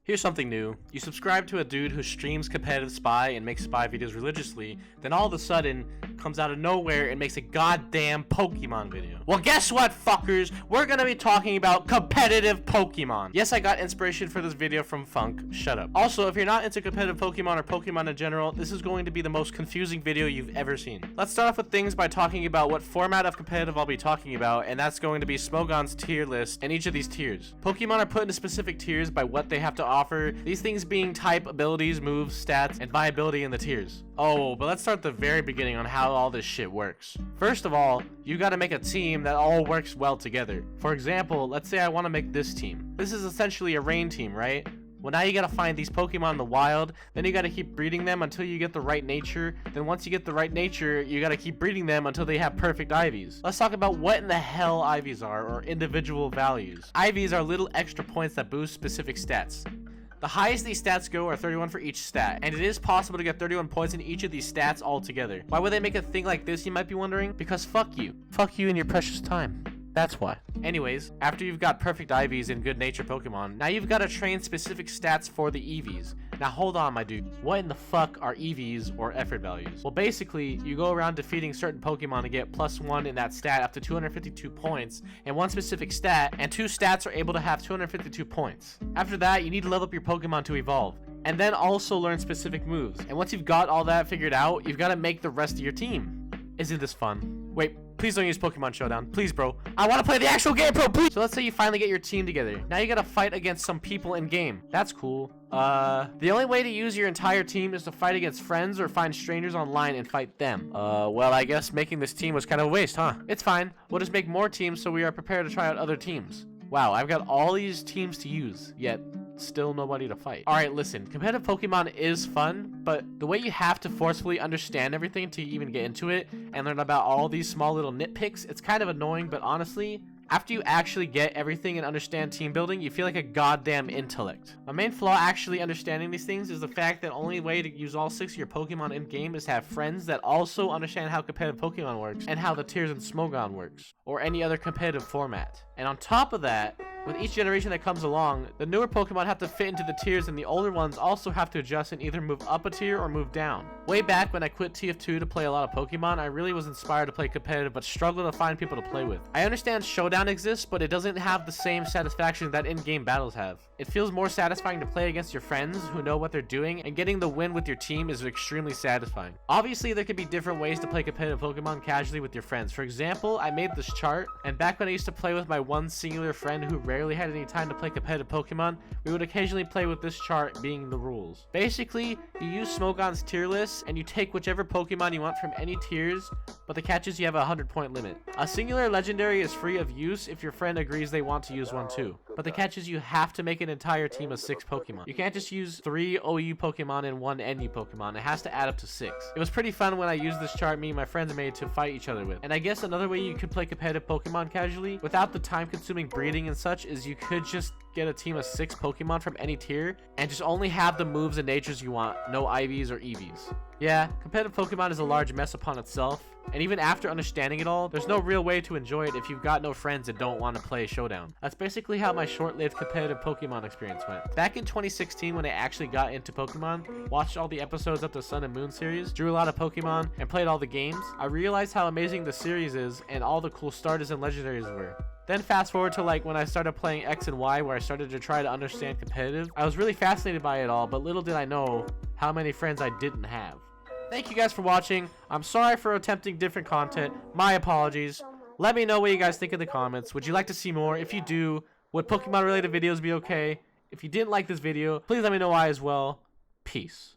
Here's something new. You subscribe to a dude who streams competitive spy and makes spy videos religiously, then all of a sudden comes out of nowhere and makes a goddamn Pokemon video. Well, guess what, fuckers? We're gonna be talking about competitive Pokemon. Yes, I got inspiration for this video from Funk. Shut up. Also, if you're not into competitive Pokemon or Pokemon in general, this is going to be the most confusing video you've ever seen. Let's start off with things by talking about what format of competitive I'll be talking about, and that's going to be Smogon's tier list and each of these tiers. Pokemon are put into specific tiers by what they have to offer, these things being type, abilities, moves, stats, and viability in the tiers. Oh, but let's start at the very beginning on how all this shit works. First of all, you gotta make a team that all works well together. For example, let's say I want to make this team. This is essentially a rain team, right? Well, now you gotta find these Pokemon in the wild, then you gotta keep breeding them until you get the right nature, then once you get the right nature, you gotta keep breeding them until they have perfect IVs. Let's talk about what in the hell IVs are, or individual values. IVs are little extra points that boost specific stats. The highest these stats go are 31 for each stat, and it is possible to get 31 points in each of these stats altogether. Why would they make a thing like this, you might be wondering? Because fuck you. Fuck you and your precious time. That's why. Anyways, after you've got perfect IVs and good nature Pokemon, now you've got to train specific stats for the EVs. Now hold on, my dude. What in the fuck are EVs, or effort values? Well, basically, you go around defeating certain Pokemon to get +1 in that stat up to 252 points, and one specific stat, and two stats are able to have 252 points. After that, you need to level up your Pokemon to evolve, and then also learn specific moves. And once you've got all that figured out, you've got to make the rest of your team. Isn't this fun? Wait, please don't use Pokemon Showdown. Please, bro. I want to play the actual game, bro, please! So let's say you finally get your team together. Now you gotta fight against some people in game. That's cool. The only way to use your entire team is to fight against friends or find strangers online and fight them. Well, I guess making this team was kind of a waste, huh? It's fine. We'll just make more teams so we are prepared to try out other teams. Wow, I've got all these teams to use, yet still nobody to fight. Alright, listen, competitive Pokemon is fun, but the way you have to forcefully understand everything to even get into it and learn about all these small little nitpicks, it's kind of annoying, but honestly, after you actually get everything and understand team building, you feel like a goddamn intellect. My main flaw actually understanding these things is the fact that the only way to use all 6 of your Pokemon in game is to have friends that also understand how competitive Pokemon works and how the tiers in Smogon works, or any other competitive format. And on top of that, with each generation that comes along, the newer Pokemon have to fit into the tiers, and the older ones also have to adjust and either move up a tier or move down. Way back when I quit TF2 to play a lot of Pokemon, I really was inspired to play competitive but struggled to find people to play with. I understand Showdown exists, but it doesn't have the same satisfaction that in-game battles have. It feels more satisfying to play against your friends who know what they're doing, and getting the win with your team is extremely satisfying. Obviously, there could be different ways to play competitive Pokemon casually with your friends. For example, I made this chart, and back when I used to play with my one singular friend who rarely had any time to play competitive Pokemon, we would occasionally play with this chart being the rules. Basically, you use Smogon's tier list, and you take whichever Pokemon you want from any tiers, but the catch is you have a 100-point limit. A singular legendary is free of use if your friend agrees they want to use one too, but the catch is you have to make an entire team of 6 Pokemon. You can't just use 3 OU Pokemon and 1 NU Pokemon. It has to add up to 6. It was pretty fun when I used this chart me and my friends made to fight each other with. And I guess another way you could play competitive Pokemon casually without the time-consuming breeding and such is you could just get a team of 6 Pokemon from any tier and just only have the moves and natures you want, no IVs or EVs. Yeah, competitive Pokemon is a large mess upon itself, and even after understanding it all, there's no real way to enjoy it if you've got no friends that don't want to play Showdown. That's basically how my short-lived competitive Pokemon experience went. Back in 2016 when I actually got into Pokemon, watched all the episodes of the Sun and Moon series, drew a lot of Pokemon, and played all the games, I realized how amazing the series is and all the cool starters and legendaries were. Then fast forward to like when I started playing X and Y, where I started to try to understand competitive. I was really fascinated by it all, but little did I know how many friends I didn't have. Thank you guys for watching. I'm sorry for attempting different content. My apologies. Let me know what you guys think in the comments. Would you like to see more? If you do, would Pokemon related videos be okay? If you didn't like this video, please let me know why as well. Peace.